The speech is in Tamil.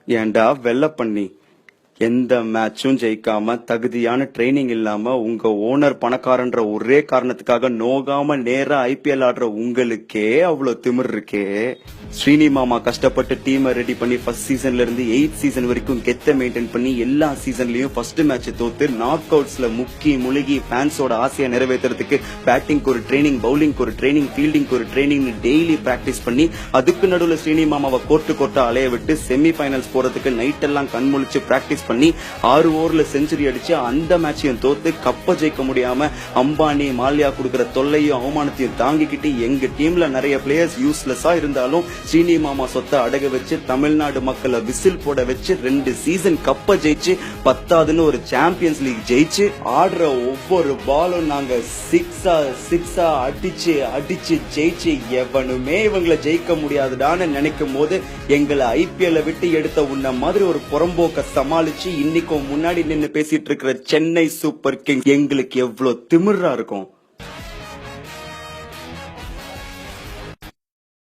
ஏன்டா வெள்ள பண்ணி எந்த மேட்சும் ஜெயிக்காம தகுதியான ட்ரைனிங் இல்லாம உங்க ஓனர் பணக்காரன்ற ஒரே காரணத்துக்காக நோகாம நேரா ஐபிஎல் ஆடுற உங்களுக்கே அவ்வளவு திமிர் இருக்கே. ஸ்ரீனி மாமா கஷ்டப்பட்டு டீமை ரெடி பண்ணி ஃபர்ஸ்ட் சீசன்ல இருந்து 8th சீசன் வரைக்கும் கெத்த மெயின்டைன் பண்ணி எல்லா சீசன்லயும் ஃபர்ஸ்ட் மேட்ச் தோத்து நாக் அவுட்ஸ்ல முழுகி ஃபேன்ஸோட ஆசையை நிறைவேற்றுறதுக்கு பேட்டிங் ஒரு ட்ரைனிங், பவுலிங் ஒரு ட்ரைனிங், ஃபீல்டிங் ஒரு ட்ரைனிங் டெய்லி பிராக்டிஸ் பண்ணி அதுக்கு நடுவுல ஸ்ரீனி மாமாவை கோர்ட்டா அலைய விட்டு செமி ஃபைனல்ஸ் போறதுக்கு நைட் எல்லாம் கண் முழிச்சு பிராக்டிஸ் பண்ணி 6 ஓவர்ல செஞ்சுரி அடிச்சு அந்த மேட்சையும் தோத்து கப்ப ஜெயிக்க முடியாம அம்பானி மால்யா கொடுக்கிற தொல்லையும் அவமானத்தையும் தாங்கிக்கிட்டு எங்க டீம்ல நிறைய பிளேயர்ஸ் யூஸ்லெஸ்ஸா இருந்தாலும் ஸ்ரீனி மாமா சொத்தை அடக வச்சு தமிழ்நாடு மக்களை விசில் போட வச்சு 2 சீசன் கப்ப ஜெயிச்சு 10ஆவதுன்னு ஒரு சாம்பியன்ஸ் லீக் ஜெயிச்சு ஆடுற ஒவ்வொரு பாலும் நாங்க சிக்ஸா அடிச்சு ஜெயிச்சு எவனுமே இவங்களை ஜெயிக்க முடியாதுடான்னு நினைக்கும் போது எங்களை ஐபிஎல் விட்டு எடுத்த உன்ன மாதிரி ஒரு புறம்போக்க சமாளிச்சு இன்னைக்கும் முன்னாடி நின்னு பேசிட்டு இருக்கிற சென்னை சூப்பர் கிங்ஸ் எங்களுக்கு எவ்வளவு திமிரா இருக்கும்.